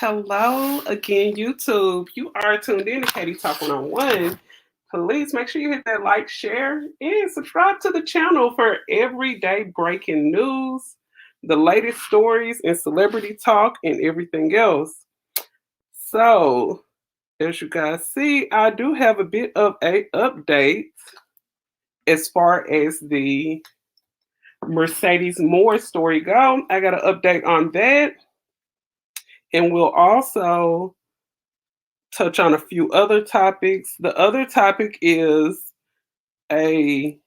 Hello again, YouTube. You are tuned in to Katie Talk 101. Please make sure you hit that like, share, and subscribe to the channel for everyday breaking news, the latest stories, and celebrity talk, and everything else. So, as you guys see, I do have a bit of a update as far as the Mercedes Morr story go. I got an update on that, and we'll also touch on a few other topics. The other topic is a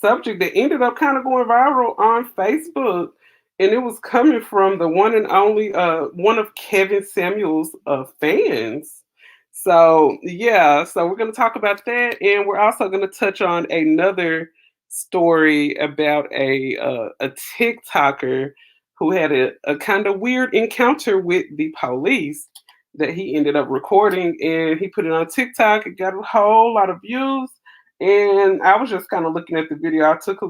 subject that ended up kind of going viral on Facebook, and it was coming from the one and only one of Kevin Samuel's fans. So yeah, so we're going to talk about that, and we're also going to touch on another story about a TikToker who had a kind of weird encounter with the police that he ended up recording, and he put it on TikTok. It got a whole lot of views, and I was just kind of looking at the video. I took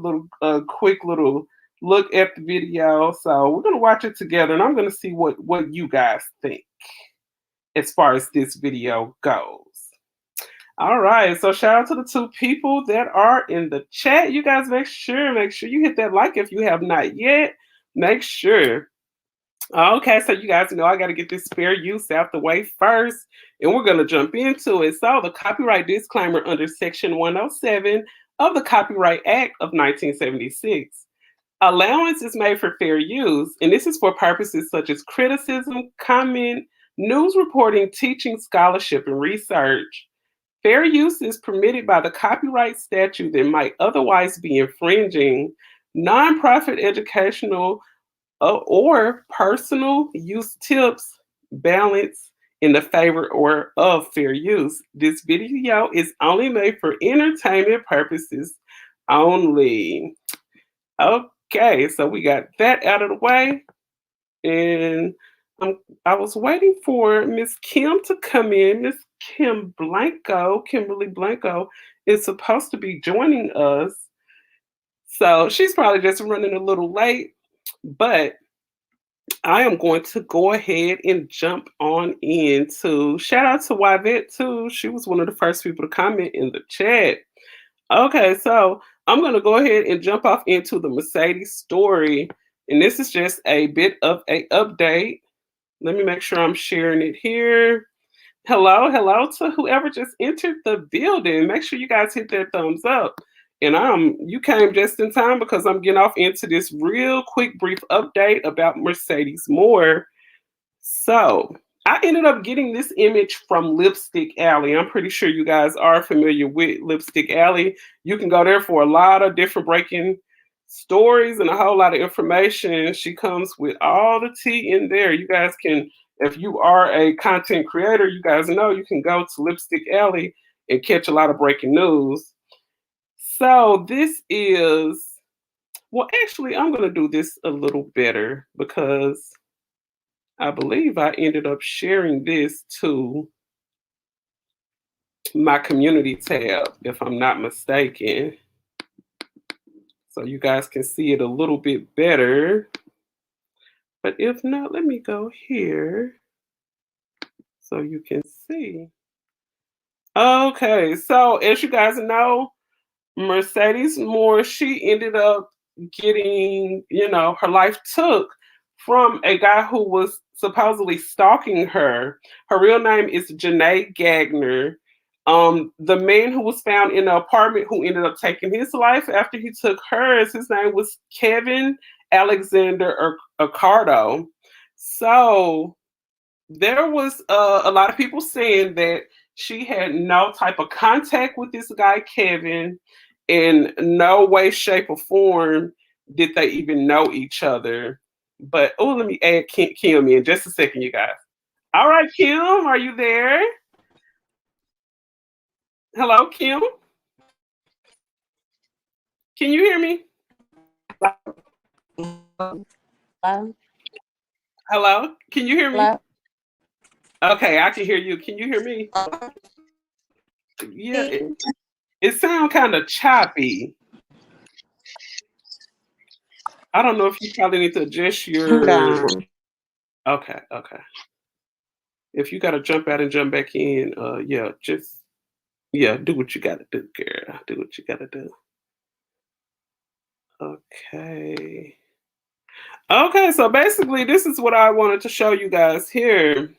a quick little look at the video, so we're gonna watch it together, and I'm gonna see what you guys think as far as this video goes. All right, so shout out to the two people that are in the chat. You guys make sure you hit that like if you have not yet. Make sure. Okay, so you guys know I got to get this fair use out the way first, and we're going to jump into it. So, the copyright disclaimer under Section 107 of the Copyright Act of 1976. Allowance is made for fair use, and this is for purposes such as criticism, comment, news reporting, teaching, scholarship, and research. Fair use is permitted by the copyright statute that might otherwise be infringing. Nonprofit educational or personal use tips balance in the favor or of fair use. This video is only made for entertainment purposes only. Okay, so we got that out of the way, and I was waiting for Miss Kim to come in. Miss Kimberly Blanco, is supposed to be joining us, so she's probably just running a little late, but I am going to go ahead and jump on into shout out to Yvette too. She was one of the first people to comment in the chat. Okay, so I'm going to go ahead and jump off into the Mercedes story, and this is just a bit of a update. Let me make sure I'm sharing it here. Hello to whoever just entered the building. Make sure you guys hit that thumbs up. And you came just in time because I'm getting off into this real quick brief update about Mercedes Morr. So I ended up getting this image from Lipstick Alley. I'm pretty sure you guys are familiar with Lipstick Alley. You can go there for a lot of different breaking stories and a whole lot of information. She comes with all the tea in there. You guys can, if you are a content creator, you guys know you can go to Lipstick Alley and catch a lot of breaking news. So this is, well, actually, I'm going to do this a little better because I believe I ended up sharing this to my community tab, if I'm not mistaken. So you guys can see it a little bit better. But if not, let me go here so you can see. Okay, so as you guys know, Mercedes Morr, she ended up getting, her life took from a guy who was supposedly stalking her. Her real name is Janae Gagner. The man who was found in the apartment who ended up taking his life after he took hers, his name was Kevin Alexander Accardo. So there was a lot of people saying that she had no type of contact with this guy, Kevin. In no way, shape, or form did they even know each other. But, let me add Kim in just a second, you guys. All right, Kim, are you there? Hello, Kim? Can you hear me? Hello? Hello? Can you hear me? Hello? Okay, I can hear you. Can you hear me? Yeah, it sounds kind of choppy. I don't know if you probably need to adjust your Okay, okay. If you gotta jump out and jump back in, yeah, just yeah, do what you gotta do, girl. Do what you gotta do. Okay. Okay, so basically this is what I wanted to show you guys here.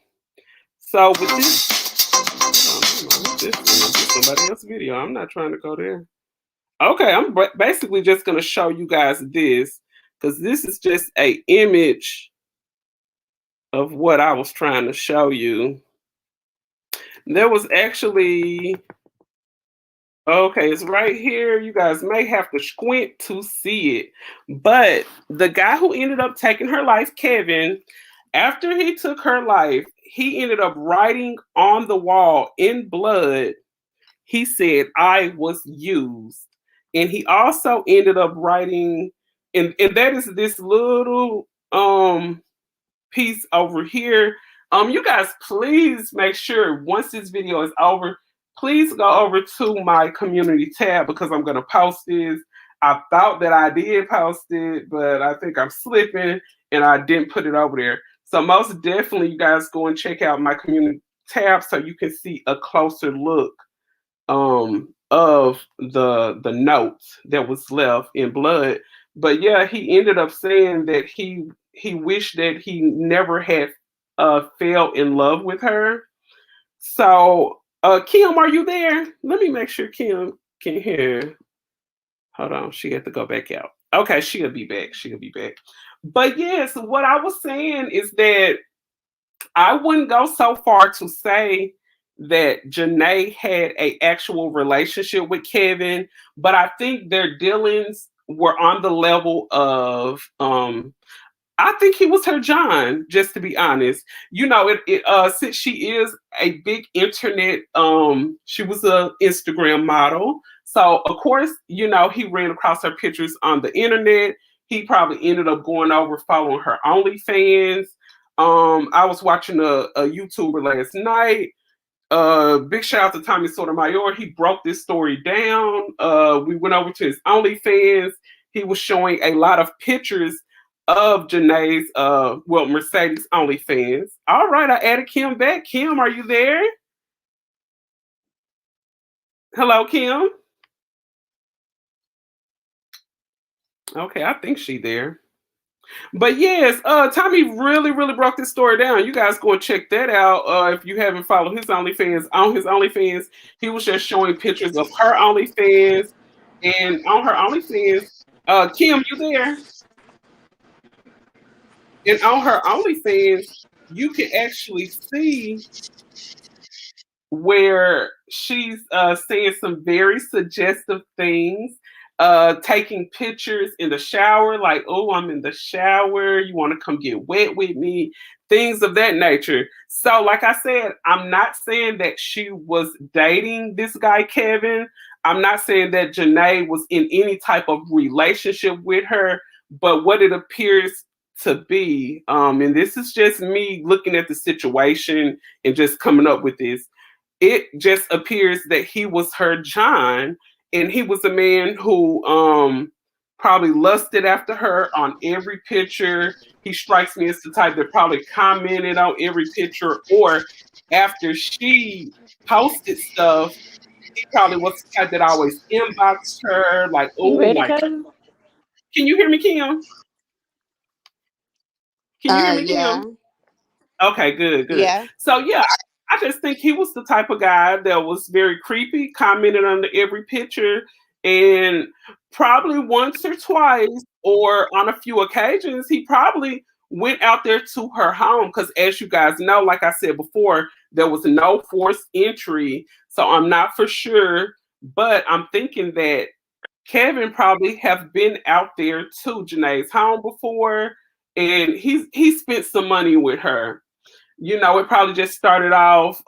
So with this, hold on, what's this? This is somebody else's video. I'm not trying to go there. Okay, I'm basically just gonna show you guys this because this is just a image of what I was trying to show you. There was actually okay, it's right here. You guys may have to squint to see it. But the guy who ended up taking her life, Kevin, after he took her life, he ended up writing on the wall in blood. He said, I was used. And he also ended up writing, and that is this little piece over here. You guys, please make sure once this video is over, please go over to my community tab because I'm gonna post this. I thought that I did post it, but I think I'm slipping and I didn't put it over there. So most definitely, you guys go and check out my community tab so you can see a closer look of the notes that was left in blood. But yeah, he ended up saying that he wished that he never had fell in love with her. So Kim, are you there? Let me make sure Kim can hear. Hold on, she had to go back out. Okay, she'll be back. She'll be back. But yes, what I was saying is that I wouldn't go so far to say that Janae had a actual relationship with Kevin, but I think their dealings were on the level of I think he was her John, just to be honest. You know, since she is a big internet, she was a Instagram model. So of course, you know, he ran across her pictures on the internet. He probably ended up going over following her OnlyFans. I was watching a YouTuber last night. Big shout out to Tommy Sotomayor. He broke this story down. We went over to his OnlyFans. He was showing a lot of pictures of Janae's, Mercedes OnlyFans. All right, I added Kim back. Kim, are you there? Hello, Kim. Okay, I think she there. But yes, Tommy really broke this story down. You guys go and check that out. If you haven't followed his OnlyFans, on his OnlyFans, he was just showing pictures of her OnlyFans, and on her OnlyFans, Kim, you there? And on her OnlyFans, you can actually see where she's saying some very suggestive things, taking pictures in the shower, like, oh, I'm in the shower. You want to come get wet with me? Things of that nature. So, like I said, I'm not saying that she was dating this guy, Kevin. I'm not saying that Janae was in any type of relationship with her, but what it appears to be, and this is just me looking at the situation and just coming up with this, it just appears that he was her John, and he was a man who probably lusted after her on every picture. He strikes me as the type that probably commented on every picture, or after she posted stuff, he probably was the type that always inboxed her, like, You oh ready, my, Kevin? can you hear me, Kim? Can you hear me, Yeah. Kim? Okay, good, good. Yeah. So yeah, I just think he was the type of guy that was very creepy, commented under every picture, and probably once or twice, or on a few occasions, he probably went out there to her home. Because as you guys know, like I said before, there was no forced entry, so I'm not for sure, but I'm thinking that Kevin probably have been out there to Janae's home before, and he spent some money with her. You know, it probably just started off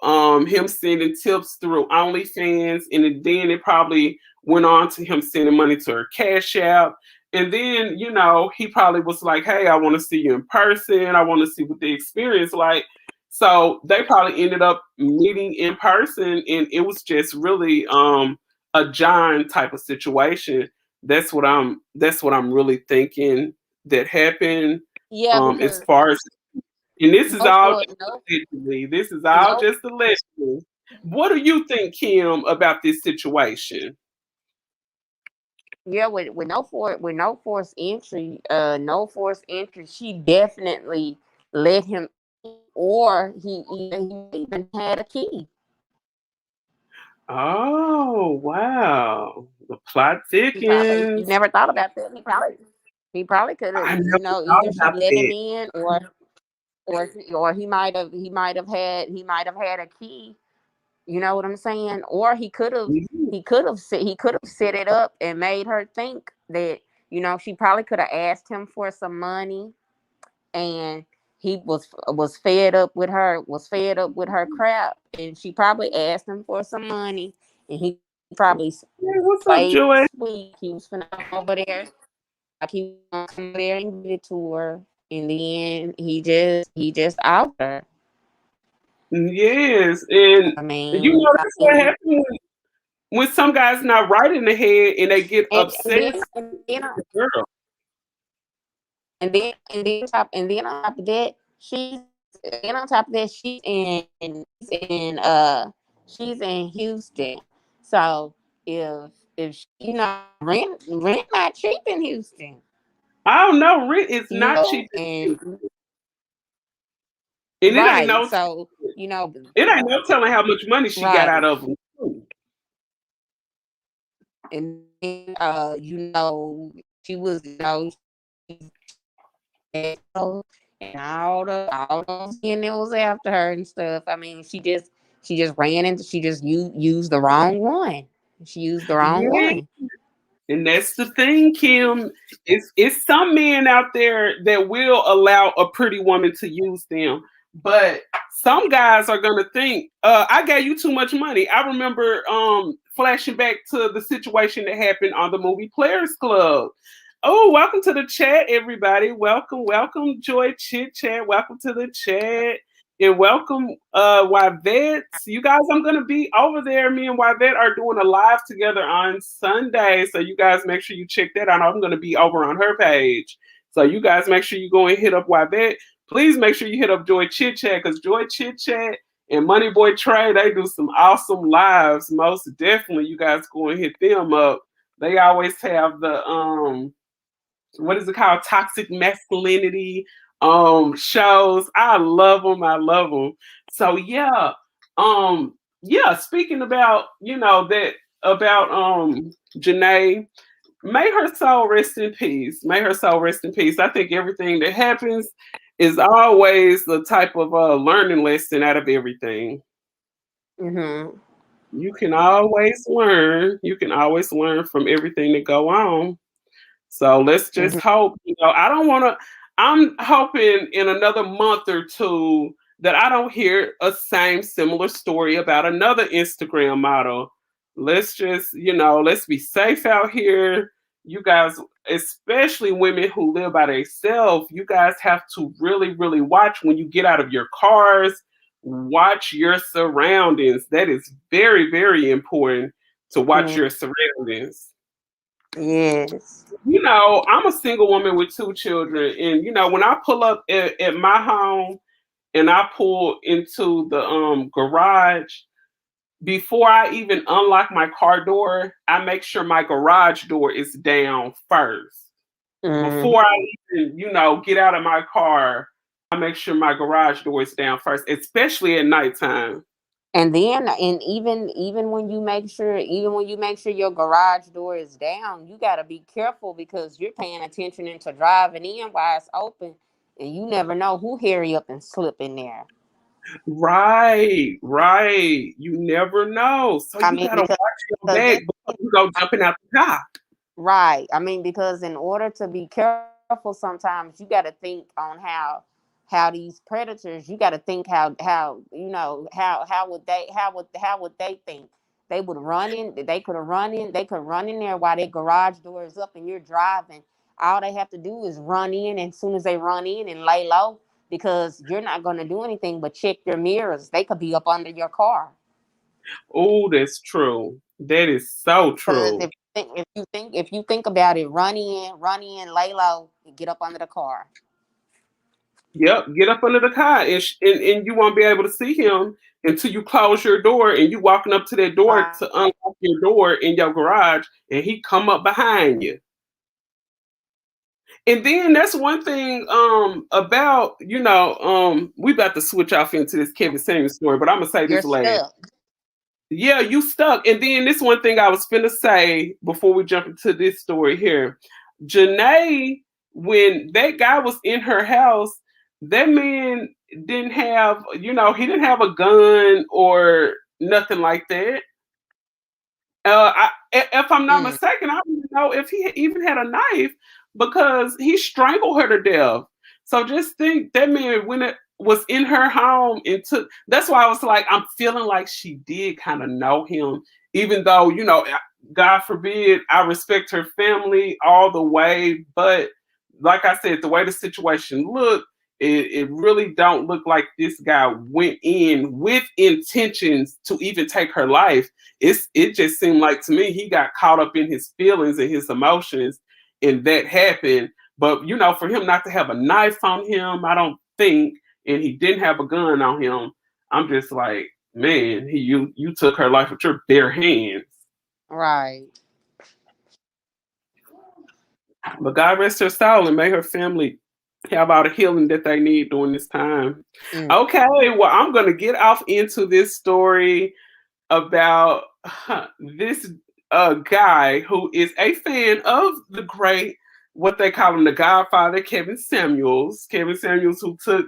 him sending tips through OnlyFans, and then it probably went on to him sending money to her Cash App. And then, you know, he probably was like, hey, I want to see you in person. I want to see what the experience like. So they probably ended up meeting in person, and it was just really a John type of situation. That's what I'm really thinking that happened Yeah, as because far as And this is no all for just no allegedly. This is all no. just allegedly. What do you think, Kim, about this situation? Yeah, with no forced entry, no forced entry. She definitely let him in, or he even had a key. Oh, wow. The plot He probably you thickens. never thought about that. He probably could have, I never thought either she about let him that. in, or he might have had a key. You know what I'm saying? Or Mhm. he could have set it up and made her think that, she probably could have asked him for some money, and he was fed up with her crap, and she probably asked him for some money, and he probably Yeah, what's up, played Joy? it sweet. He was finna come over there, like he was gonna come over there and give it to her. In the end, he just out her. Yes, and I you mean, know that's what happens when some guys not right in the head and they get and then obsessed and then with the girl. and then on top of that, she's in Houston. So if rent not cheap in Houston, I don't know. Rent is not cheap, and and it ain't right. no So you know, it ain't no telling how much money she got right, out of him. and then she was and all those men that was after her and stuff. I mean, she just used the wrong one. She used the wrong Yeah, one. and that's the thing, Kim. It's some men out there that will allow a pretty woman to use them, but some guys are gonna think, I gave you too much money. I remember flashing back to the situation that happened on the movie Players Club. Oh, welcome to the chat, everybody. Welcome, welcome, Joy Chit Chat. Welcome to the chat. And welcome, Yvettes. You guys, I'm gonna be over there. Me and Yvette are doing a live together on Sunday, so you guys make sure you check that out. I'm gonna be over on her page, so you guys make sure you go and hit up Yvette. Please make sure you hit up Joy Chit Chat because Joy Chit Chat and Money Boy Trey they do some awesome lives. Most definitely, you guys go and hit them up. They always have the what is it called, toxic masculinity shows. I love them, I love them. So yeah, speaking about that about Janae, may her soul rest in peace, may her soul rest in peace. I think everything that happens is always the type of learning lesson out of everything. Hmm. You can always learn from everything that go on. So let's just Hmm. hope, I don't want to, I'm hoping in another month or two that I don't hear a same similar story about another Instagram model. Let's just, let's be safe out here. You guys, especially women who live by themselves, you guys have to really, really watch when you get out of your cars. Watch your surroundings. That is very, very important to watch your surroundings. Yes. I'm a single woman with two children, and when I pull up at my home and I pull into the garage, before I even unlock my car door, I make sure my garage door is down first. Mm. Before I even, get out of my car, I make sure my garage door is down first, especially at nighttime. And even when you make sure your garage door is down, you got to be careful because you're paying attention into driving in while it's open, and you never know who hurry up and slip in there. Right, right. You never know. So I you mean, gotta watch your because back before you go jumping out the car. right. I mean, because in order to be careful, sometimes you got to think on how these predators. You got to think how would they think they would run in. They could have run in. They could run in there while their garage door is up and you're driving. All they have to do is run in, and as soon as they run in and lay low, because you're not going to do anything but check your mirrors. They could be up under your car. Oh, that's true. That is so Because true. if you think about it, run in, lay low, and get up under the car. Yep, get up under the car, and you won't be able to see him until you close your door and you walking up to that door Right. to unlock your door in your garage, and he come up behind you. And then that's one thing about we about to switch off into this Kevin Samuels story, but I'm gonna say You're this last. stuck. Yeah, you stuck. And then this one thing I was finna say before we jump into this story here. Janae, when that guy was in her house, that man didn't have, he didn't have a gun or nothing like that. If I'm not Mm. mistaken, I don't even know if he even had a knife because he strangled her to death. So just think that man when it was in her home and took. That's why I was like, I'm feeling like she did kind of know him, even though God forbid, I respect her family all the way, but like I said, the way the situation looked. It really don't look like this guy went in with intentions to even take her life. It just seemed like to me he got caught up in his feelings and his emotions, and that happened. But for him not to have a knife on him, I don't think, and he didn't have a gun on him. I'm just like, man, you took her life with your bare hands. Right. But God rest her soul and may her family have all the healing that they need during this time. Mm. Okay, well, I'm gonna get off into this story about this guy who is a fan of the great, what they call him, the Godfather, Kevin Samuels. Kevin Samuels, who took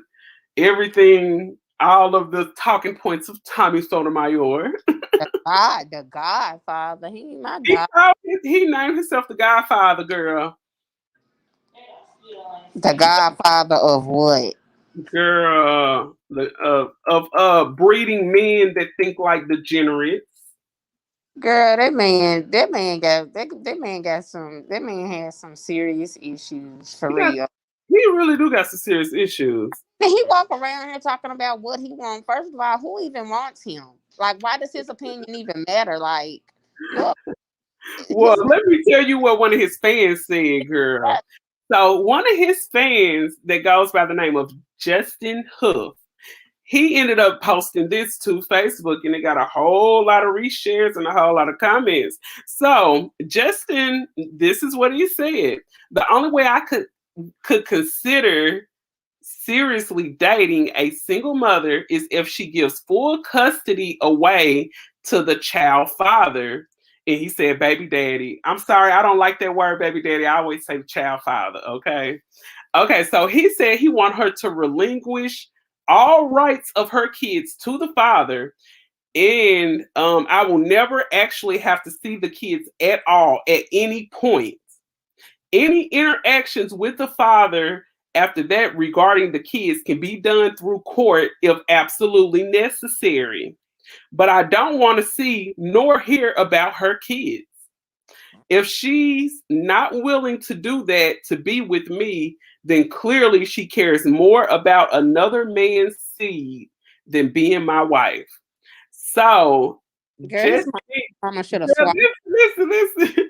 everything, all of the talking points of Tommy Sotomayor. The Godfather. He ain't my he, God. he named himself the Godfather, girl. The Godfather of what? Girl, of breeding men that think like degenerates. Girl, that man has some serious issues for He got, real. he really do got some serious issues. And he walk around here talking about what he wants. First of all, who even wants him? Like, why does his opinion even matter? Like, look, Well, his let me tell you what one of his fans said, girl. So one of his fans that goes by the name of Justin Huff, he ended up posting this to Facebook and it got a whole lot of reshares and a whole lot of comments. So Justin, this is what he said. The only way I could consider seriously dating a single mother is if she gives full custody away to the child father. And he said, baby daddy. I'm sorry, I don't like that word, baby daddy. I always say child father, okay? Okay, so he said he want her to relinquish all rights of her kids to the father, and I will never actually have to see the kids at all at any point. Any interactions with the father after that regarding the kids can be done through court if absolutely necessary. But I don't want to see nor hear about her kids. If she's not willing to do that to be with me, then clearly she cares more about another man's seed than being my wife. So girl, just, his mama should have girl, swapped. listen.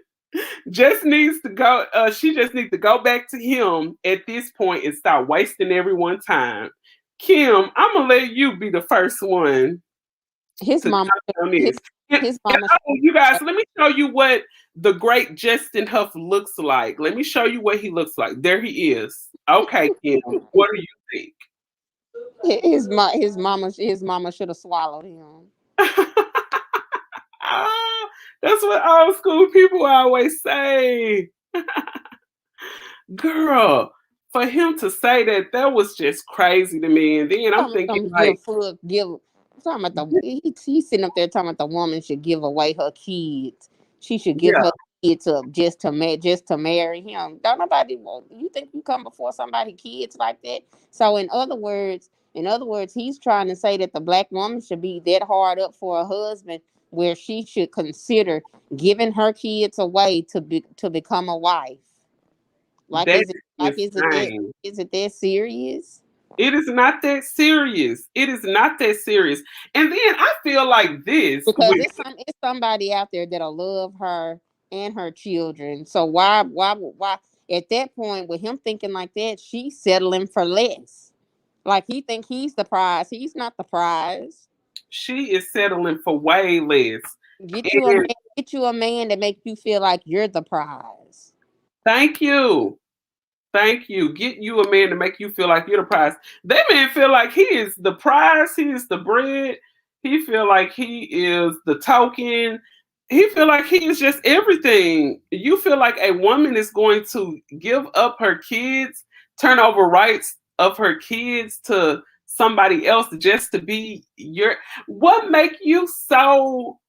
Just needs to go. She just needs to go back to him at this point and stop wasting everyone's time. Kim, I'm gonna let you be the first one His to mama. touch on His this. his And mama. oh, you guys, let me show you what the great Justin Huff looks like. Let me show you what he looks like. There he is. Okay, Kim, what do you think? His mama should have swallowed him. Ah, that's what old school people always say. Girl, for him to say that, that was just crazy to me. And then I'm Talking thinking, about like, give. Talking about he's sitting up there talking about the woman should give away her kids. She should give yeah, her kids up just to marry him. Don't nobody want you think you come before somebody kids like that. So in other words, he's trying to say that the black woman should be that hard up for a husband where she should consider giving her kids away to become a wife. Like that is it is insane. is it that serious? It is not that serious. It is not that serious. And then I feel like this Because with it's somebody out there that'll love her and her children. So why at that point with him thinking like that, she's settling for less. Like he think he's the prize. He's not the prize. She is settling for way less. Get you a man. And Get you a man that make you feel like you're the prize. thank you. Thank you. Get you a man to make you feel like you're the prize. That man feel like he is the prize. He is the bread. He feel like he is the token. He feel like he is just everything. You feel like a woman is going to give up her kids, turn over rights of her kids to somebody else just to be your. What make you so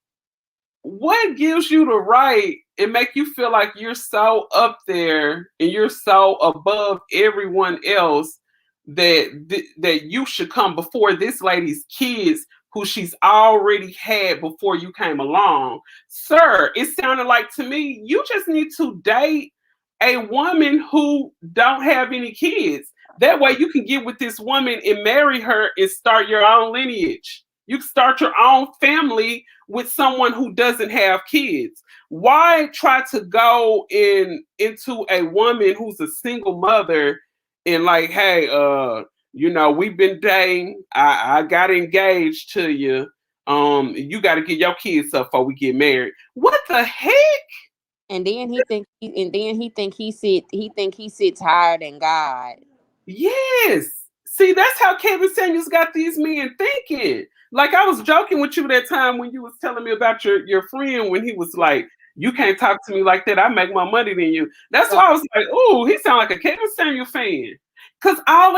what gives you the right and make you feel like you're so up there and you're so above everyone else that you should come before this lady's kids who she's already had before you came along? Sir, it sounded like to me you just need to date a woman who don't have any kids. That way you can get with this woman and marry her and start your own lineage. You can start your own family with someone who doesn't have kids. Why try to go into a woman who's a single mother and like, hey, we've been dating. I got engaged to you. You got to get your kids up before we get married. What the heck? And then he sits higher than God. Yes. See, that's how Kevin Samuels got these men thinking. Like I was joking with you that time when you was telling me about your friend when he was like, "You can't talk to me like that. I make more money than you." That's why I was like, "Ooh, he sound like a Kevin Samuel fan." Because all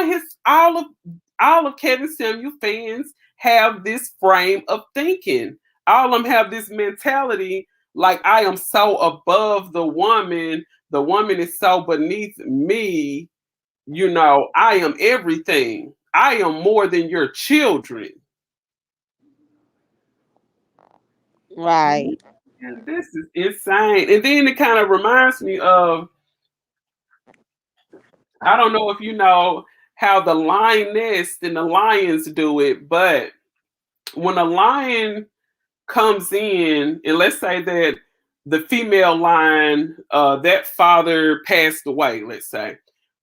of Kevin Samuel fans have this frame of thinking. All of them have this mentality like I am so above the woman. The woman is so beneath me. I am everything. I am more than your children. Right. And this is insane. And then it kind of reminds me of I don't know if you know how the lioness and the lions do it, but when a lion comes in, and let's say that the female lion, that father passed away, let's say.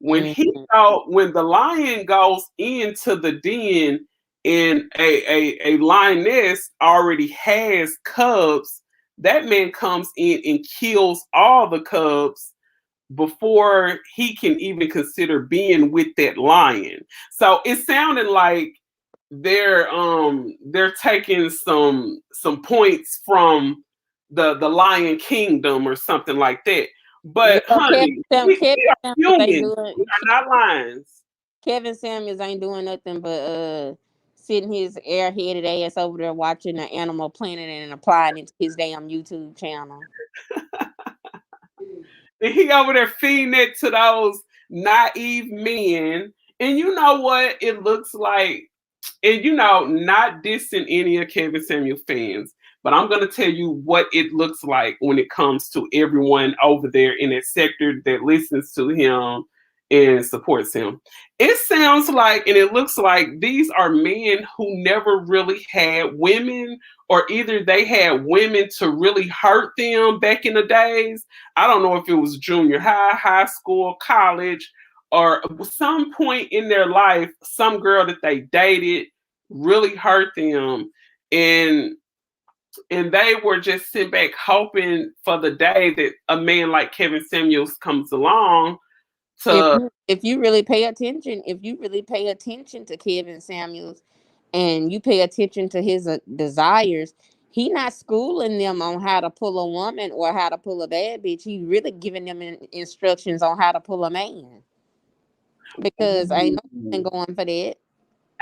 Mhm. When the lion goes into the den and a lioness already has cubs, that man comes in and kills all the cubs before he can even consider being with that lion. So it sounded like they're taking some points from the Lion Kingdom or something like that. Yeah, But honey, Kevin we are Samuels ain't humans. We doing are not lions. Kevin Samuels ain't doing nothing but sitting his airheaded ass over there watching the Animal Planet and applying it to his damn YouTube channel. And he over there feeding it to those naive men. And you know what it looks like? And not dissing any of Kevin Samuel fans, but I'm gonna tell you what it looks like when it comes to everyone over there in that sector that listens to him and supports him. It sounds like and it looks like these are men who never really had women, or either they had women to really hurt them back in the days. I don't know if it was junior high, high school, college, or some point in their life, some girl that they dated really hurt them, and they were just sitting back hoping for the day that a man like Kevin Samuels comes along to. If you really pay attention to Kevin Samuels, and you pay attention to his desires, he not schooling them on how to pull a woman or how to pull a bad bitch. He really giving them instructions on how to pull a man, because ain't no woman Ooh, going for that.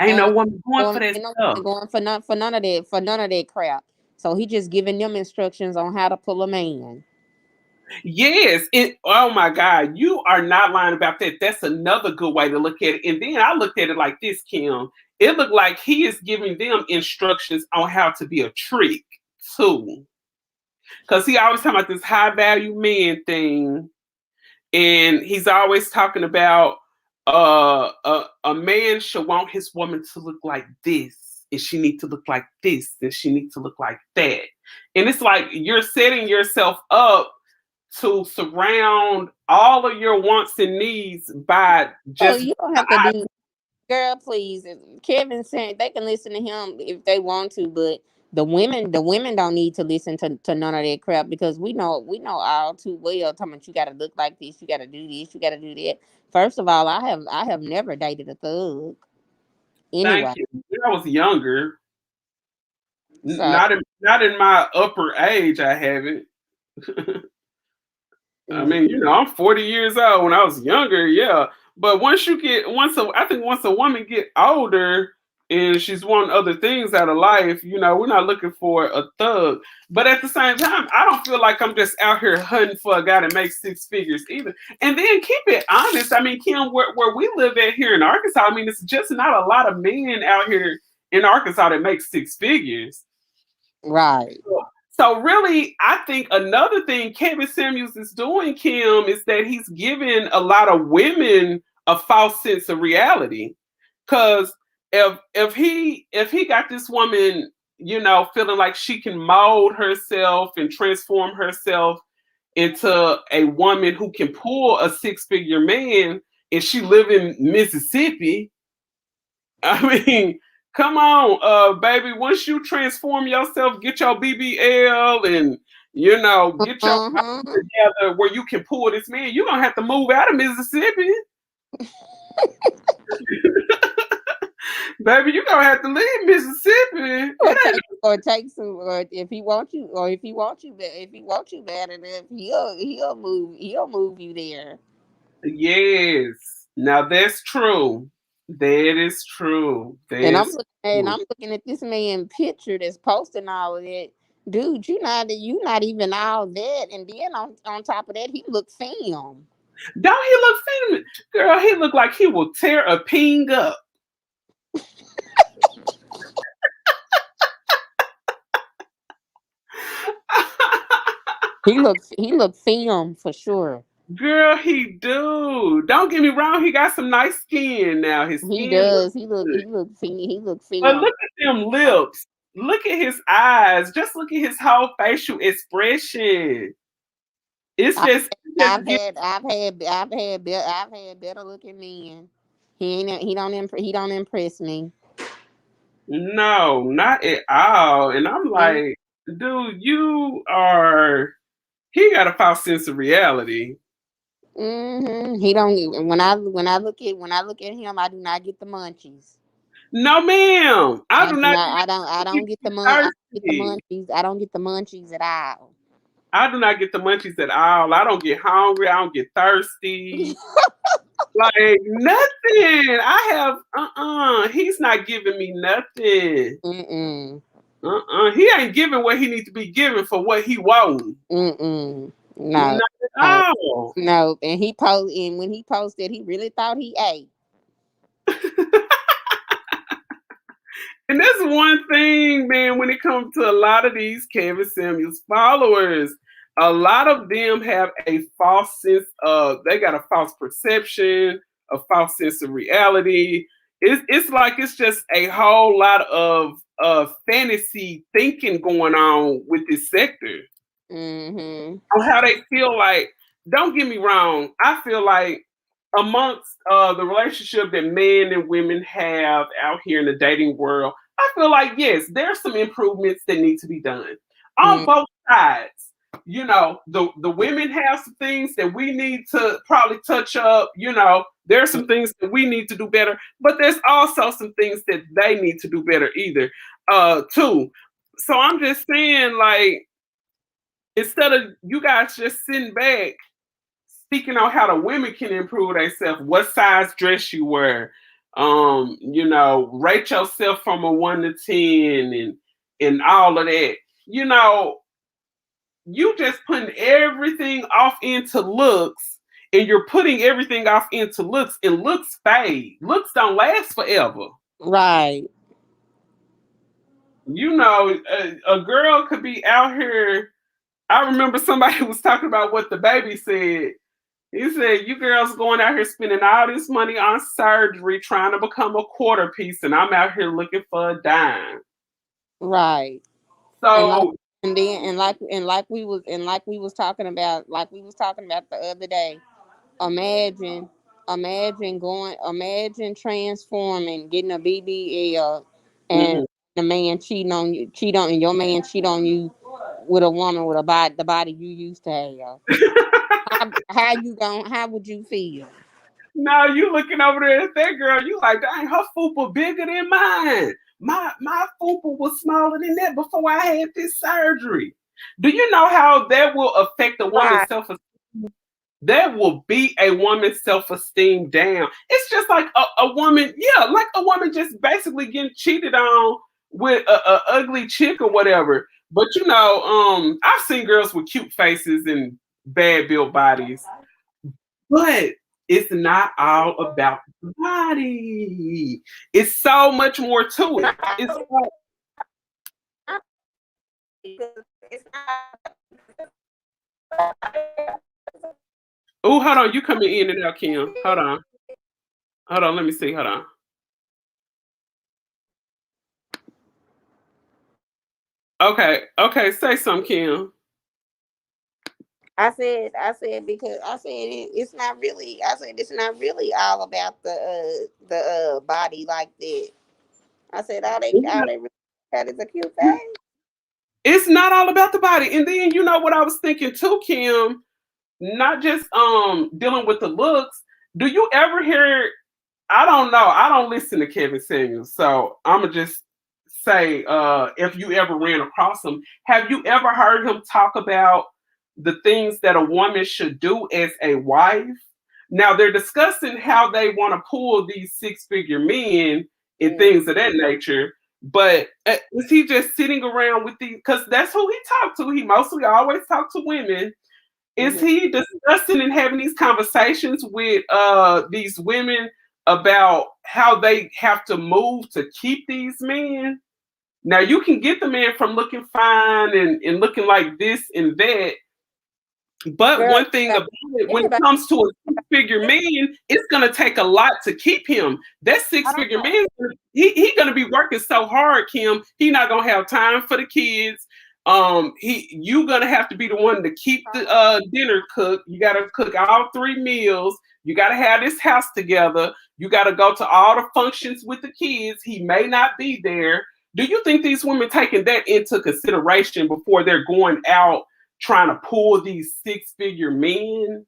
ain't Ain't no no woman going for that ain't no stuff. woman going for none of that crap. So he just giving them instructions on how to pull a man. Yes, oh my God, you are not lying about that. That's another good way to look at it. And then I looked at it like this, Kim. It looked like he is giving them instructions on how to be a trick too. Because he always talking about this high value man thing, and he's always talking about a man should want his woman to look like this, and she need to look like this, and she need to look like that. And it's like you're setting yourself up to surround all of your wants and needs by Oh, just you don't have to do. girl, please. Kevin said they can listen to him if they want to, but the women don't need to listen to none of that crap because we know all too well. Talking about you got to look like this, you got to do this, you got to do that. First of all, I have never dated a thug Thank anyway. you. When I was younger, So, not in my upper age, I haven't. I mm, mean, I'm 40 years old. When I was younger, yeah. But I think once a woman get older and she's wanting other things out of life, we're not looking for a thug. But at the same time, I don't feel like I'm just out here hunting for a guy that makes six figures either. And then keep it honest. I mean, Kim, where we live at here in Arkansas, I mean, it's just not a lot of men out here in Arkansas that make six figures. right. So really, I think another thing Kevin Samuels is doing, Kim, is that he's giving a lot of women a false sense of reality. Cause if he got this woman, feeling like she can mold herself and transform herself into a woman who can pull a six-figure man, and she live in Mississippi, I mean, come on, baby. Once you transform yourself, get your BBL and get your life Uh-huh. together where you can pull this man, you're gonna have to move out of Mississippi. Baby, you're gonna have to leave Mississippi. Or It ain't take or take some or if he wants you or if he wants you bad enough, he'll move you there. yes. Now that's true. That is true. And I'm That's looking and true. I'm looking at this man picture that's posting all of that. Dude, you not even all that. And then on top of that, he look film. Don't he look famous? Girl, he look like he will tear a ping up. He look film for sure. Girl, he do. Don't get me wrong, he got some nice skin now. His He skin looks does. good. He look But film. look at them lips. Look at his eyes. Just look at his whole facial expression. It's I, just, I've had I've had better looking men. He don't impress me. no, not at all. And I'm like, dude, he got a false sense of reality. He don't. When I look at him, I do not get the munchies. No, ma'am. I I do do not not. I get don't get the mun. I don't get the thirsty. munchies. I don't get the munchies at all. I do not get the munchies at all. I don't get hungry. I don't get thirsty. Like nothing. I have He's not giving me nothing. Mm-mm. He ain't giving what he needs to be giving for what he wants. Mm-mm. No. Not No. at all. No. And when he posted, he really thought he ate. And that's one thing, man, when it comes to a lot of these Kevin Samuels followers, a lot of them have a false they got a false perception, a false sense of reality. It's like it's just a whole lot of fantasy thinking going on with this sector Mm-hmm. on how they feel like. Don't get me wrong, I feel like amongst the relationship that men and women have out here in the dating world, I feel like yes, there's some improvements that need to be done on Mm, both sides. The women have some things that we need to probably touch up. There's some things that we need to do better, but there's also some things that they need to do better either, too. So I'm just saying, like, instead of you guys just sitting back speaking on how the women can improve themselves, what size dress you wear, rate yourself from a 1 to 10 and all of that. You know, you just putting everything off into looks, and you're putting everything off into looks, and looks fade. Looks don't last forever. right. A girl could be out here. I remember somebody was talking about what the baby said. He said, "You girls going out here spending all this money on surgery, trying to become a quarter piece, and I'm out here looking for a dime." Right. And like So, and then and like we was talking about the other day. Imagine. imagine transforming, getting a BBL, and Mhm. the man cheating on you, and your man cheat on you with a woman with a body, the body you used to have. How would you feel? Now you looking over there at that girl, you like, dang, her fupa bigger than mine. My fupa was smaller than that before I had this surgery. Do you know how that will affect a woman's Right. self-esteem? That will beat a woman's self-esteem down. It's just like a woman, yeah, like a woman just basically getting cheated on with a ugly chick or whatever. But I've seen girls with cute faces and bad built bodies, but it's not all about the body. It's so much more to it. It's like, It's not. oh, hold on, you coming in and out, Kim. Hold on. Hold on, let me see. Hold on. Okay, say something, Kim. It's not really. I said it's not really all about the body like that. I said all they really got is a cute face. It's not all about the body. And then you know what I was thinking too, Kim, not just dealing with the looks. Do you ever hear, I don't know, I don't listen to Kevin Samuels, so I'ma just say if you ever ran across him, have you ever heard him talk about the things that a woman should do as a wife? Now they're discussing how they want to pull these six-figure men and Mm, things of that nature. But is he just sitting around with these? Because that's who he talked to. He mostly always talked to women. Is mhm. he discussing and having these conversations with these women about how they have to move to keep these men? Now you can get the man from looking fine and looking like this and that, but Girl, one thing about it, when it everybody. comes to a six-figure man, it's gonna take a lot to keep him. That I don't six-figure know. man, he gonna be working so hard, Kim. He not gonna have time for the kids. You gonna have to be the one to keep the dinner cooked. You gotta cook all three meals. You gotta have this house together. You gotta go to all the functions with the kids. He may not be there. Do you think these women taking that into consideration before they're going out trying to pull these six-figure men?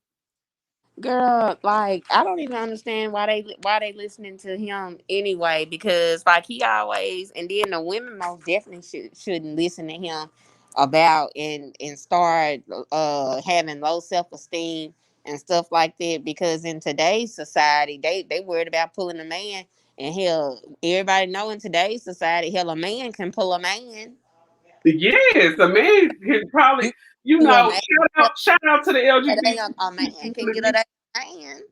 Girl, like I don't even understand why they listening to him anyway. Because like he always, and then the women most definitely shouldn't listen to him about and start having low self esteem and stuff like that. Because in today's society, they worried about pulling a man, and hell, everybody know in today's society, hell, a man can pull a man. Yes, a man can probably, You do a man, shout out to the a man LGBTQ can get a community. man.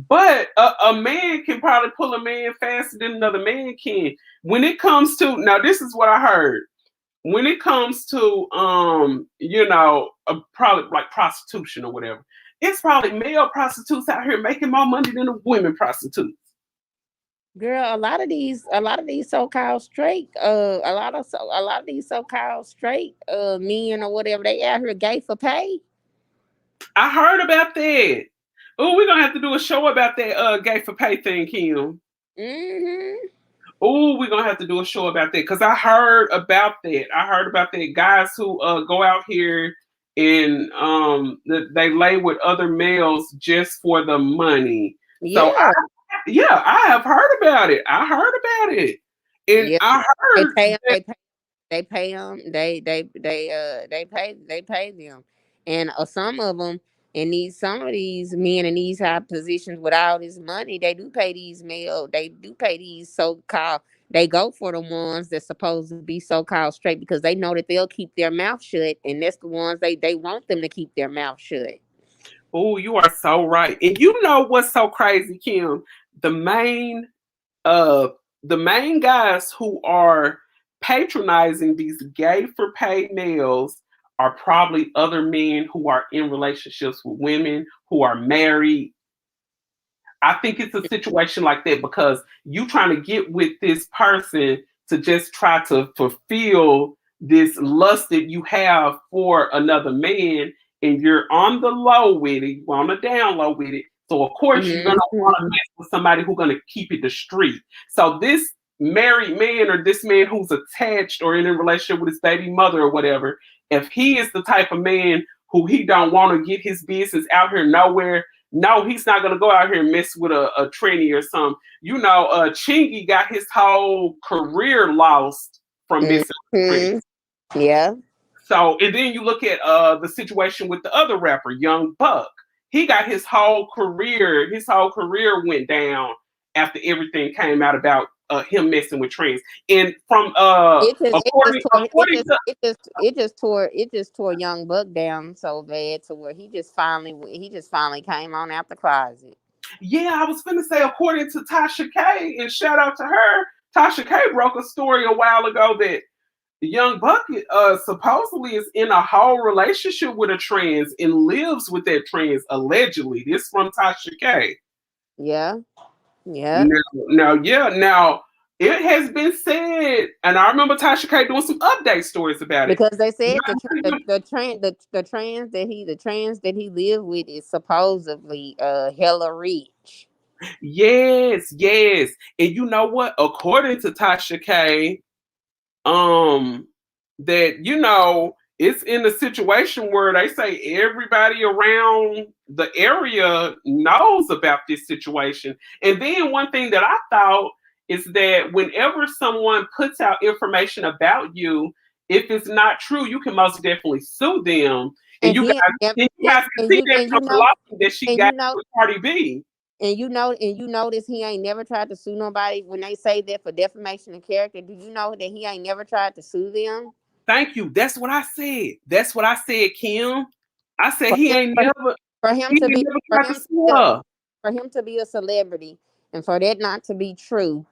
But a man can probably pull a man faster than another man can. When it comes to, now this is what I heard. When it comes to probably like prostitution or whatever, it's probably male prostitutes out here making more money than the women prostitutes. Girl, a lot of these so-called straight, a lot of these so-called straight men or whatever, they out here gay for pay. I heard about that. Oh, we're gonna have to do a show about that gay for pay thing, Kim. Mm-hmm. Oh, we're gonna have to do a show about that because I heard about that. I heard about that guys who go out here and they lay with other males just for the money. So Yeah, I have heard about it. I heard about it, and yeah. I They heard pay 'em, that. they pay them. They pay them, and some of them, and these some of these men in these high positions with all this money, they do pay these male. They do pay these so-called. They go for the ones that's supposed to be so-called straight because they know that they'll keep their mouth shut, and that's the ones they want them to keep their mouth shut. Oh, you are so right. And you know what's so crazy, Kim? The main uh the main guys who are patronizing these gay for pay males are probably other men who are in relationships with women who are married. I think it's a situation like that because you trying to get with this person to just try to fulfill this lust that you have for another man, and you're on the low with it, you're on the down low with it. So of course you're gonna want to Mm-hmm. mess with somebody who's gonna keep it discreet. So this married man or this man who's attached or in a relationship with his baby mother or whatever, if he is the type of man who he don't want to get his business out here nowhere, no, he's not gonna go out here and mess with a tranny or something. You know, Chingy got his whole career lost from messing with Prince. Mm-hmm. Yeah. So, and then you look at the situation with the other rapper, Young Buck. He got his whole career went down after everything came out about him messing with trans. And from it just tore Young Buck down so bad to where he just finally came on out the closet. yeah, I was finna say according to Tasha K, and shout out to her. Tasha K broke a story a while ago that Young Buck supposedly is in a whole relationship with a trans and lives with that trans allegedly. This from Tasha K. Yeah. Yeah. Now it has been said, and I remember Tasha K doing some update stories about it. Because they said Now, the trans that he lived with is supposedly hella rich. yes, yes, and you know what? According to Tasha K, um that it's in a situation where they say everybody around the area knows about this situation. And then one thing that I thought is that whenever someone puts out information about you, if it's not true, you can most definitely sue them. And And you he guys, and you guys can see that from the lawsuit that she and got you know with Cardi B. and you notice he ain't never tried to sue nobody when they say that for defamation of character. Do you know that he ain't never tried to sue them? Thank you. That's what I said. That's what I said, Kim. I said For he him, ain't for him, never for him he to ain't be never for tried to him to sue be a, her. for him to be a celebrity and for that not to be true,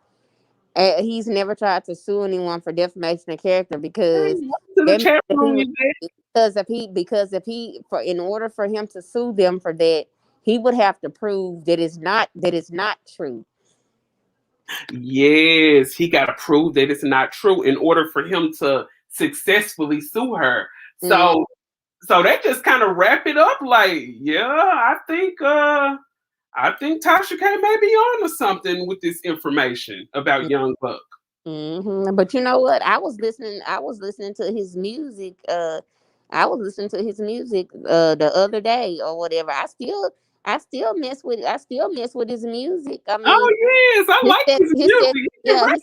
he's never tried to sue anyone for defamation of character Hey, because welcome to the that means chat that he room, would Yvette. because if he for in order for him to sue them for that, he would have to prove that it's not true. Yes, he got to prove that it's not true in order for him to successfully sue her. Mm, So that just kind of wrap it up. Like, yeah, I think Tasha K may be on to something with this information about Young Buck. But you know what? I was listening to his music. I was listening to his music the other day or whatever. I still mess with his music. I mean, Oh yes, I like his his sex, music. He can yeah, rap.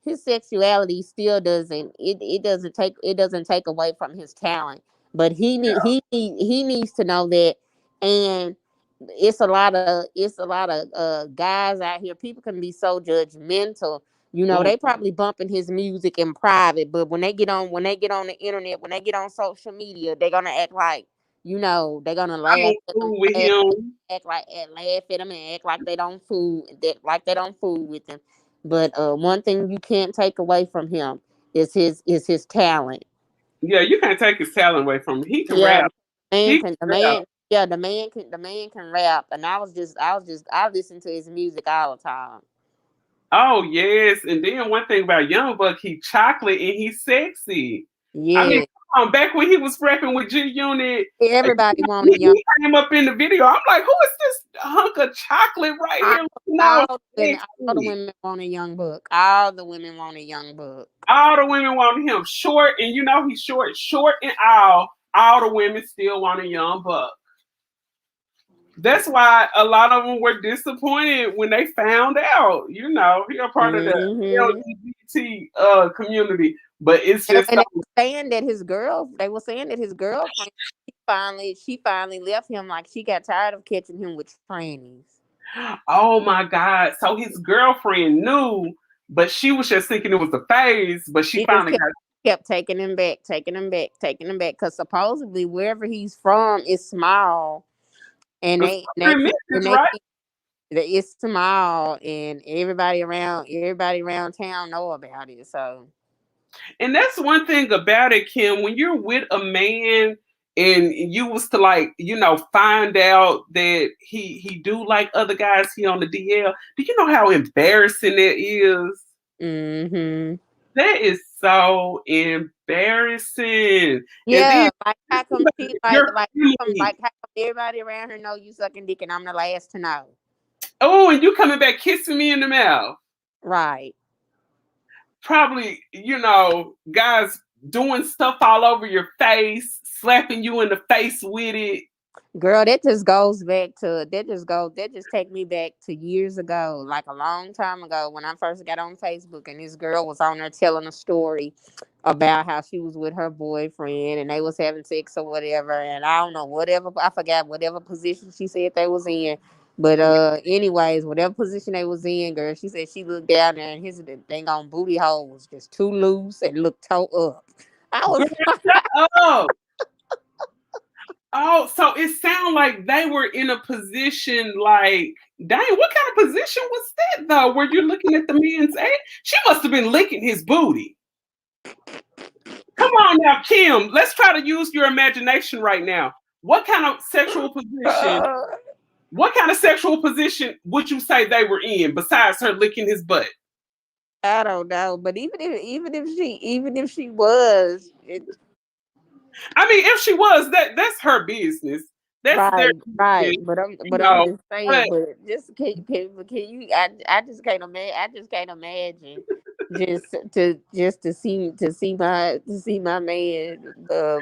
his sexuality still doesn't it doesn't take away from his talent. But he needs to know that. And it's a lot of guys out here. People can be so judgmental. You know, Mm. they probably bumping his music in private, but when they get on the internet, when they get on social media, they're gonna act like, they're gonna I laugh don't at them, fool with him. laugh at them and act like they don't fool with him. But one thing you can't take away from him is his talent. Yeah, you can't take his talent away from him. He can Yeah, rap. He can the rap. man yeah, the man can rap, and I listen to his music all the time. Oh yes, and then one thing about Young Buck, he chocolate and he's sexy. I mean, Yeah, come on, back when he was rapping with G Unit, everybody want a young he came up in the video. I'm like, who is this hunk of chocolate right all, here? No, all the sexy. women want a young book. All the women want a young book. All the women want him short, and he's short and all. All the women still want a Young Buck. That's why a lot of them were disappointed when they found out. He a part of the Hmm. LGBT community, but it's And, just and so. they were saying that his girlfriend, she finally left him, like she got tired of catching him with trannies. Oh my God! So his girlfriend knew, but she was just thinking it was a phase. But she She just finally got. kept taking him back, taking him back, taking him back. Because supposedly wherever he's from is small, and Because Memphis, they right? keep it's small, and everybody around town know about it. So And that's one thing about it, Kim. When you're with a man and you was to find out that he do like other guys he on the DL, do you know how embarrassing that is? hmm That is so embarrassing. And then Yeah, like how come she your like family. how come everybody around her know you sucking dick and I'm the last to know? Oh, and you coming back kissing me in the mouth. Right. Probably, guys doing stuff all over your face, slapping you in the face with it. Girl, that just goes back to that just take me back to years ago, like a long time ago when I first got on Facebook and this girl was on there telling a story about how she was with her boyfriend and they was having sex or whatever, and I don't know, whatever, I forgot whatever position she said they was in. But anyways, whatever position they was in, girl, she said she looked down there and his dang on booty hole was just too loose and looked toe up. I Girl, was shut up. Oh, so it sounded like they were in a position like, dang, what kind of position was that though? Where you're looking at the man's ass? She must have been licking his booty. Come on now, Kim. Let's try to use your imagination right now. What kind of sexual position? What kind of sexual position would you say they were in besides her licking his butt? I don't know, but even if she was, I mean, if she was, that's her business. That's their right. business, But I'm know. just saying. But But just can you? I just can't imagine. I just can't imagine to see my man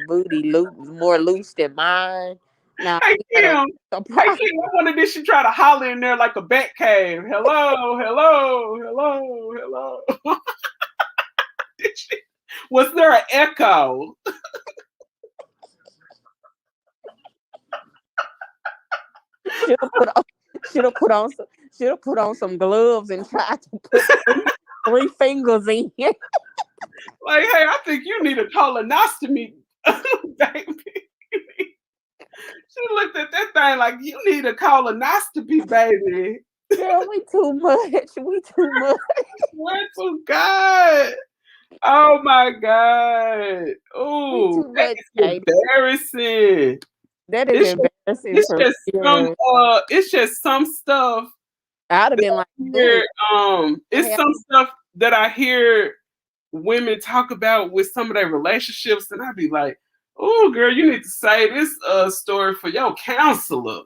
booty loose more loose than mine. Now hey we got a Kim, hey surprise. Kim, I wonder did she try to holler in there like a bat cave? Hello, hello, hello, hello. Did she, was there an echo? Should have put on should have put on some should have put on some gloves and tried to put three fingers in. Like, hey, I think you need a colonoscopy, baby. She looked at that thing like you need a colonoscopy, baby. Girl, we too much. We too much. Swear to God. Oh my God. We Oh, too that much, is Katie. embarrassing. That is It's just, embarrassing for real. it's just some stuff I'd have that been like, I boo. hear, I it's have some stuff that I hear women talk about with some of their relationships, and I'd be like, oh girl, you need to say this story for your counselor.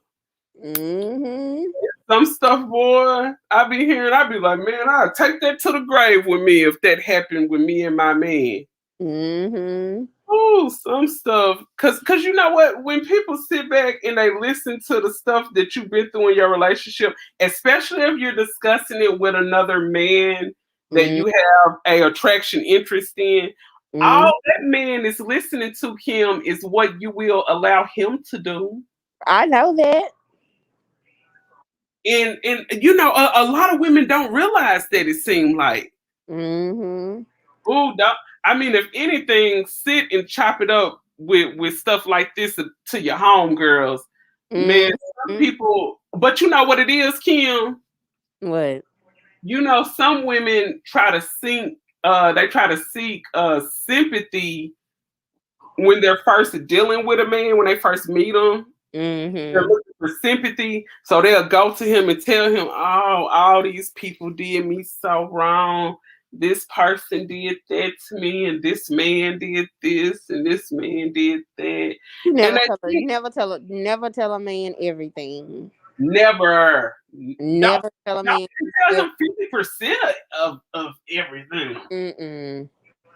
mm-hmm. Some stuff, boy, I be hearing, I be like, man, I'll take that to the grave with me if that happened with me and my man. Mm-hmm. Oh, some stuff. Cause you know what? When people sit back and they listen to the stuff that you've been through in your relationship, especially if you're discussing it with another man that you have a attraction interest in, Mm-hmm. all that man is listening to him is what you will allow him to do. I know that. And a lot of women don't realize that it seemed like. Mm-hmm. Ooh, I mean, if anything, sit and chop it up with stuff like this to your homegirls. Man, some Mm-hmm. people, but you know what it is, Kim? What? Some women try to they try to seek sympathy when they're first dealing with a man, when they first meet him. They're Mm-hmm. looking for sympathy, so they'll go to him and tell him, "Oh, all these people did me so wrong. This person did that to me, and this man did this, and this man did that." You And never they tell her, think, never tell a man everything. never, Never tell a don't man even tell everything. him 50% of everything. Mm-mm.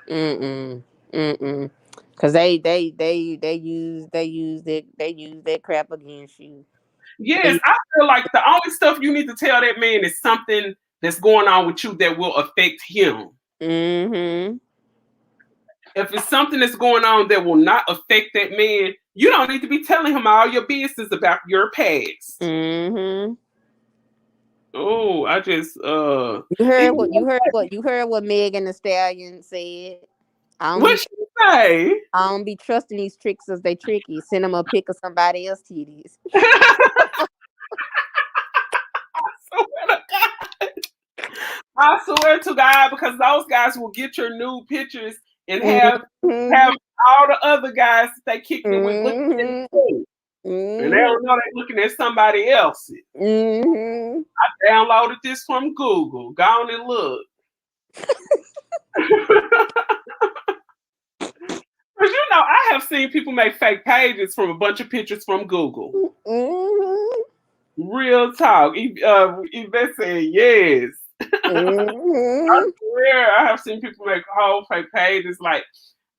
Mm-mm. Mm-mm. Cause they use that crap against you. Yes, They I feel like the only stuff you need to tell that man is something that's going on with you that will affect him. mm-hmm. If it's something that's going on that will not affect that man, you don't need to be telling him all your business about your past. Mm-hmm. Oh, I just You heard what Megan the Stallion said. what she say? I don't be trusting these tricks as they tricky. Send them a pic of somebody else's titties. Swear to God. I swear to God, because those guys will get your nude pictures and have Mm-hmm. all the other guys that they kicked it with looking at it Mm-hmm. too. And they Mm-hmm. don't know they're looking at somebody else's. Mm-hmm. Downloaded this from Google. Go on and look. Because you know, I have seen people make fake pages from a bunch of pictures from Google. Mm-hmm. Real talk. Yvette said yes. I Mm-hmm. swear, I have seen people make whole fake pages. Like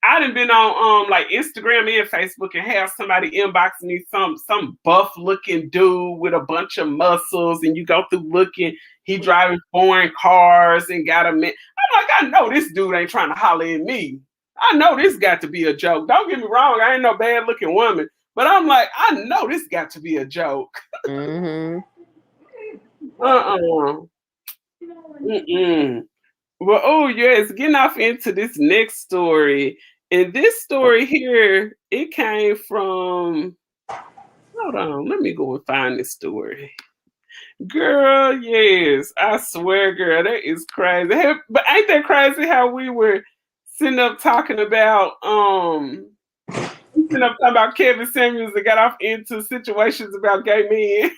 I done been on like Instagram and Facebook and have somebody inboxing me some buff looking dude with a bunch of muscles, and you go through looking, he driving foreign cars and got a man. I'm like, I know this dude ain't trying to holler at me. I know this got to be a joke. Don't get me wrong, I ain't no bad looking woman, but I'm like, I know this got to be a joke. Mm-hmm. Uh-uh. Mm-mm. Well, oh yes, getting off into this next story. And this story here, it came from, hold on, let me go and find this story. Girl, yes, I swear, girl, that is crazy. But ain't that crazy how we were sitting up talking about sitting up talking about Kevin Samuels and got off into situations about gay men.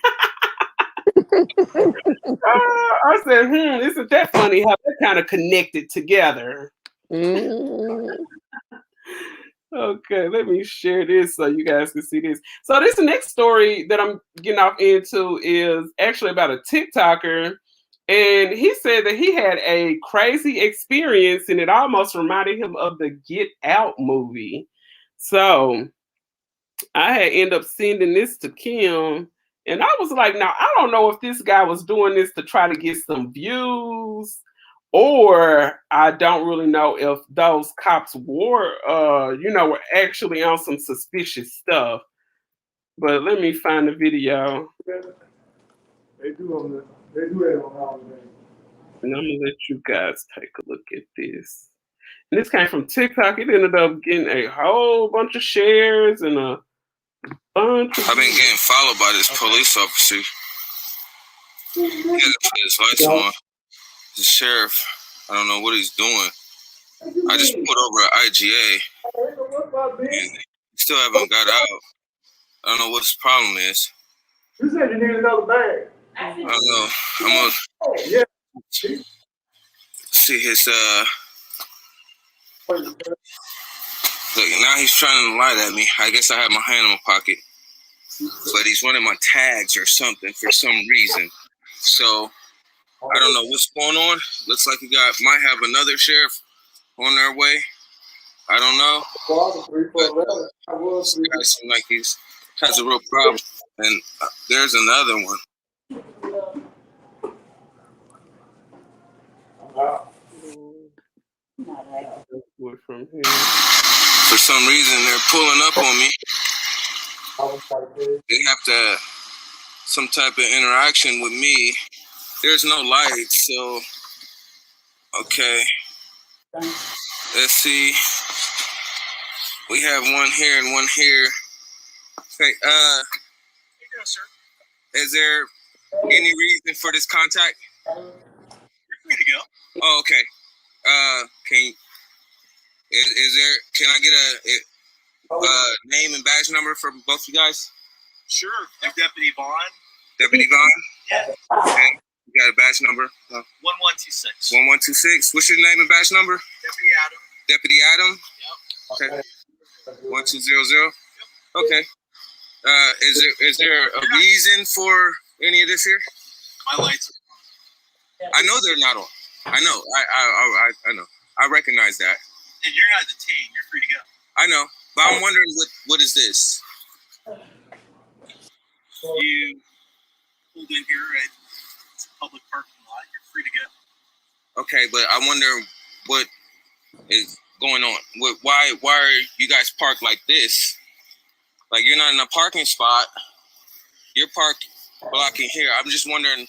I said, isn't that funny how they kind of connected together? Mm-hmm. Okay, let me share this so you guys can see this. So this next story that I'm getting off into is actually about a TikToker, and he said that he had a crazy experience, and it almost reminded him of the Get Out movie. So I had ended up sending this to Kim, and I was like, now I don't know if this guy was doing this to try to get some views, or I don't really know if those cops were actually on some suspicious stuff. But let me find the video. They do that on holiday. And I'm gonna let you guys take a look at this. And this came from TikTok. It ended up getting a whole bunch of shares and a bunch of. I've been getting followed by this police officer. He had his lights on. The sheriff. I don't know what he's doing. I just put over an IGA. And he still haven't got out. I don't know what his problem is. You said you need another bag. I don't know. I'm gonna see his look, now he's trying to lie at me. I guess I have my hand in my pocket. But he's running my tags or something for some reason. So I don't know what's going on. Looks like he might have another sheriff on their way. I don't know. But this guy seems like he has a real problem. And there's another one. For some reason, they're pulling up on me. They have to some type of interaction with me. There's no lights, so okay. Let's see. We have one here and one here. Okay, sir. Is there any reason for this contact? You're free to go. Oh, okay. Can I get a name and badge number for both you guys? Sure. Deputy Vaughn. Deputy Vaughn? Yeah. Okay. You got a badge number? 1126. 1126. What's your name and badge number? Deputy Adam. Deputy Adam? Yep. Okay. 1200. Yep. Okay. Is there a reason for any of this here? My lights. I know they're not on. I know. I know. I recognize that. And you're not detained. You're free to go. I know, but I'm wondering what is this? You pulled in here at a public parking lot. You're free to go. Okay, but I wonder what is going on. Why are you guys parked like this? Like you're not in a parking spot. You're parked blocking here. I'm just wondering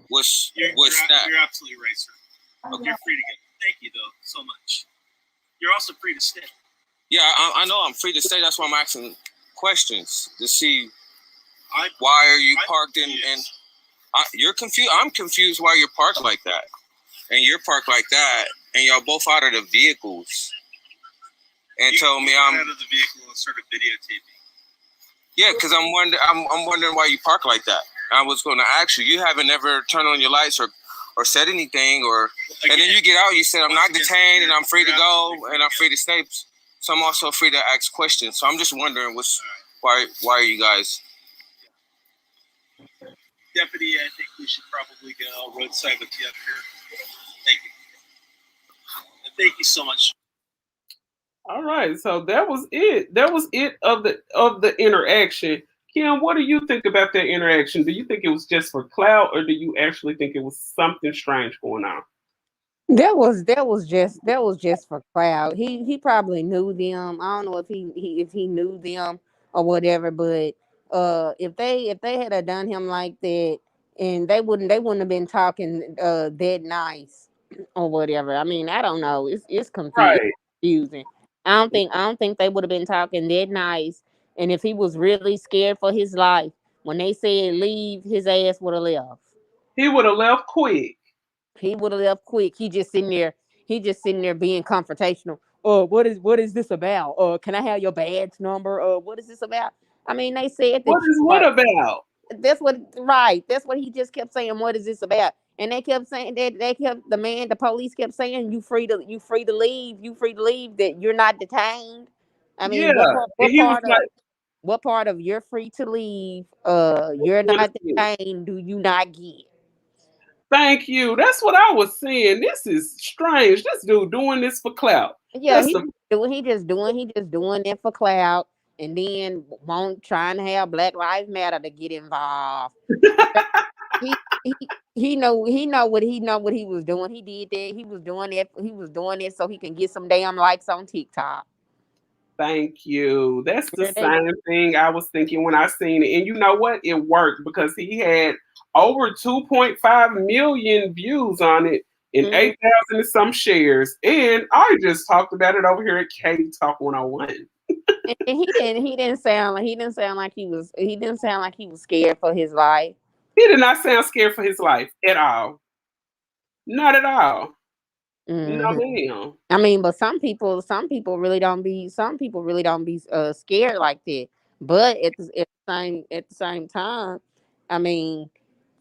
what's that? You're absolutely right, sir. Okay. You're free to go. Thank you, though, so much. You're also free to stay. Yeah, I know I'm free to stay. That's why I'm asking questions to see why are you parked in. And you're confused. I'm confused why you're parked like that, and you're parked like that, and y'all both out of the vehicles. And told me I'm out of the vehicle and started videotaping. Yeah, because I'm wondering why you park like that. I was going to ask you. You haven't ever turned on your lights or said anything, or again, and then you get out. You said I'm not detained and I'm free to go and I'm free to stay. So I'm also free to ask questions. So I'm just wondering, why are you guys? Deputy, I think we should probably go roadside with you up here. Thank you. And thank you so much. All right, so that was it. That was it of the interaction. Kim, what do you think about that interaction? Do you think it was just for clout, or do you actually think it was something strange going on? That was just for crowd. He probably knew them. I don't know if he knew them or whatever, but if they had a done him like that, and they wouldn't have been talking that nice or whatever. I mean, I don't know. It's Right. confusing. I don't think they would have been talking that nice. And if he was really scared for his life, when they said leave, his ass would have left. He would have left quick. He would have left quick. He just sitting there being confrontational. What is this about? Can I have your badge number? What is this about? I mean, they said What that you is what are. about? That's what right. That's what he just kept saying. What is this about? And they kept saying that the police kept saying you free to leave. You free to leave. That you're not detained. I Yeah. mean, what part, And what he was part of like, what part of you're free to leave? You're "You not understand? detained. Do you not get? Thank you. That's what I was saying. This is strange. This dude doing this for clout. Yeah, That's the he just doing it for cloud, and then won't trying to have Black Lives Matter to get involved. Okay, he know what he was doing. He did that. He was doing it so he can get some damn likes on TikTok. thank you. That's the Yeah, they, same thing I was thinking when I seen it. And you know what? It worked because he had over 2.5 million views on it and mhm. 8,000 and some shares. And I just talked about it over here at Katie Talk 101. And he didn't sound like he was scared for his life. He did not sound scared for his life at all. Not at all. No, Hmm. ma'am. I mean, but some people really don't be scared like that. But at the same time, I mean,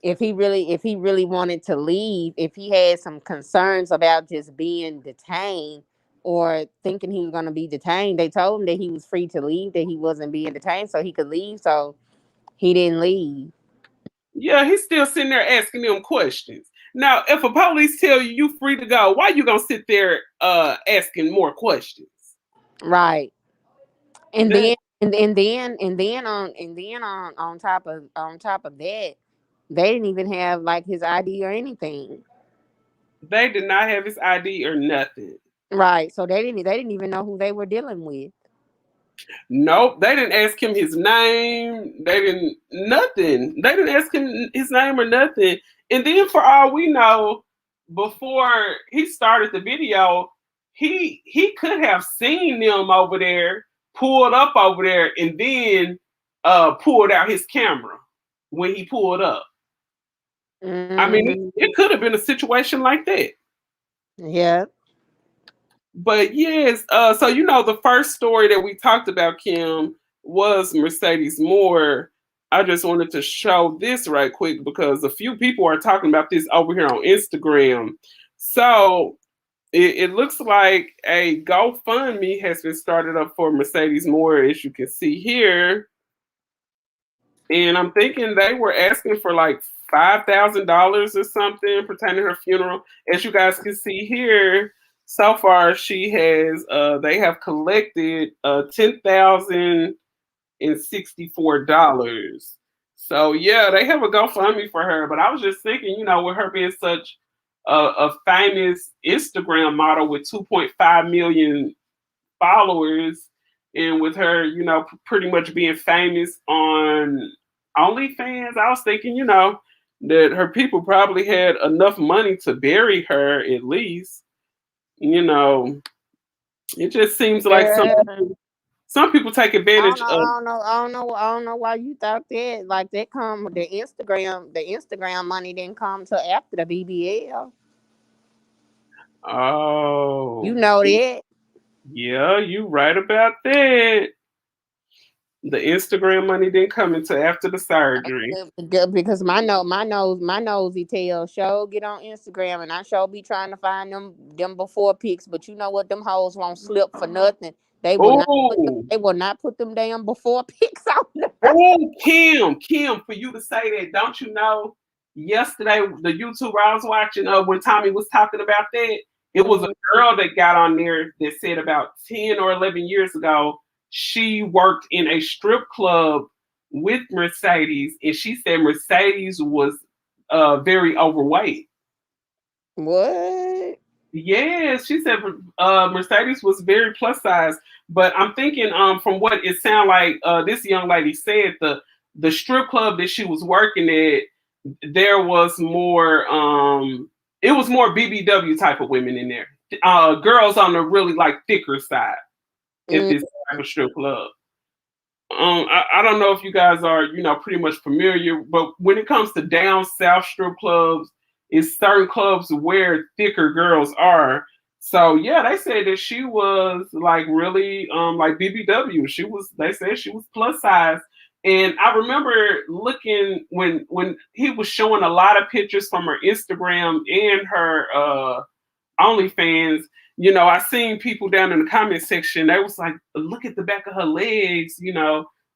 if he really wanted to leave, if he had some concerns about just being detained or thinking he was going to be detained, they told him that he was free to leave, that he wasn't being detained, so he could leave. So he didn't leave. Yeah, he's still sitting there asking them questions. Now, if a police tell you you free to go, why you gonna sit there asking more questions? Right. And That then on top of that, they didn't even have like his ID or anything. they did not have his ID or nothing. Right. So they didn't even know who they were dealing with. Nope, they didn't ask him his name. They didn't nothing. They didn't ask him his name or nothing. And then for all we know, before he started the video, he could have seen them over there, pulled up over there, and then pulled out his camera when he pulled up. I mean, Hmm. it could have been a situation like that. Yeah. But yes, so you know the first story that we talked about, Kim, was Mercedes Moore. I just wanted to show this right quick because a few people are talking about this over here on Instagram. So it looks like a GoFundMe has been started up for Mercedes Moore, as you can see here. And I'm thinking they were asking for like $5,000 or something pertaining to her funeral. As you guys can see here, so far she has they have collected $10,064. So yeah, they have a GoFundMe for her. But I was just thinking, you know, with her being such a famous Instagram model with 2.5 million followers, and with her, you know, pretty much being famous on OnlyFans, I was thinking, you know, that her people probably had enough money to bury her at least. You know, it just seems like Yeah. some people take I don't advantage know. of. I don't know why you thought that. Like that come the Instagram money didn't come till after the BBL. You Oh, know that. yeah, you right about that. The Instagram money didn't come until after the surgery. Because my nosy tail show get on Instagram and I show be trying to find them before pics, but you know what, them hoes won't slip for nothing. They will not put them, Oh, they will not put them damn before pics on there. oh, Kim, for you to say that, don't you know? Yesterday, the YouTuber I was watching, when Tommy was talking about that, it was a Mm, girl that got on there that said about 10 or 11 years ago, she worked in a strip club with Mercedes, and she said Mercedes was very overweight. what? Yes, she said Mercedes was very plus size, but I'm thinking from what it sounded like this young lady said the strip club that she was working at there was more it was more BBW type of women in there. Girls on the really like thicker side at Mm, this type of strip club. I don't know if you guys are, pretty much familiar, but when it comes to down south strip clubs, it's certain clubs where thicker girls are. So yeah, they said that she was like really like BBW. They said she was plus size. And I remember looking when he was showing a lot of pictures from her Instagram and her OnlyFans, I seen people down in the comment section. They was like, "Look at the back of her legs."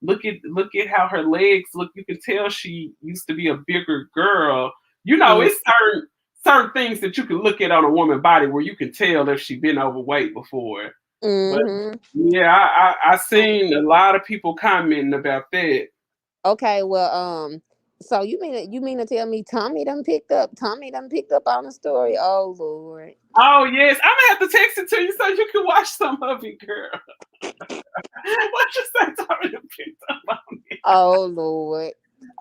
Look at how her legs look. You can tell she used to be a bigger girl. mm, It's certain things that you can look at on a woman's body where you can tell if she been overweight before. But mm-hmm. yeah, I seen a lot of people commenting about that. Okay, well, so you mean to tell me Tommy done picked up on the story? Oh Lord. Oh yes, I'm gonna have to text it to you so you can watch some of it, girl. What you say, Tommy? Picked up on me. Oh Lord.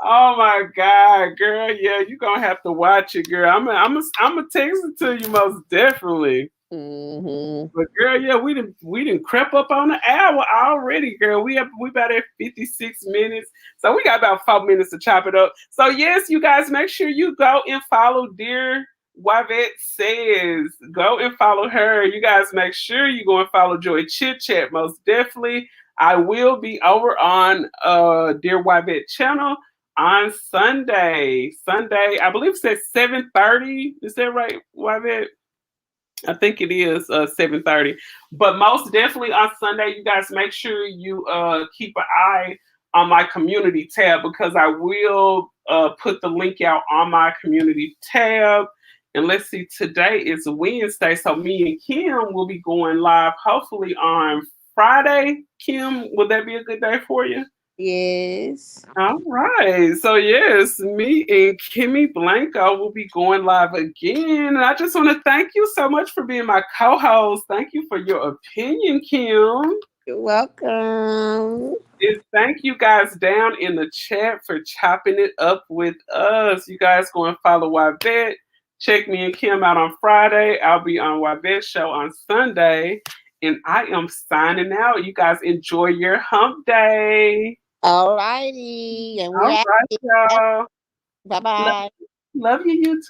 Oh my God, girl. Yeah, you gonna have to watch it, girl. I'm gonna text it to you most definitely. Mm-hmm. But girl, yeah, we didn't creep up on the hour already, girl. We about at 56 minutes. So we got about 4 minutes to chop it up. So yes, you guys make sure you go and follow Dear Wavette Says. Go and follow her. You guys make sure you go and follow Joy Chit Chat. Most definitely. I will be over on Dear Wavette channel on Sunday. Sunday, I believe it's at 7:30. Is that right, Wavette? I think it is 7:30. But most definitely on Sunday, you guys make sure you keep an eye on my community tab because I will put the link out on my community tab. And let's see, today is Wednesday, so me and Kim will be going live hopefully on Friday. Kim, would that be a good day for you? Yes. All right. So yes, me and Kimmy Blanco will be going live again. And I just want to thank you so much for being my co-host. Thank you for your opinion, Kim. You're welcome. And thank you guys down in the chat for chopping it up with us. You guys go and follow Wavette. Check me and Kim out on Friday. I'll be on Wavette's show on Sunday. And I am signing out. You guys enjoy your hump day. All righty. And we're All at right, it. y'all. Bye Love, bye. love you, YouTube.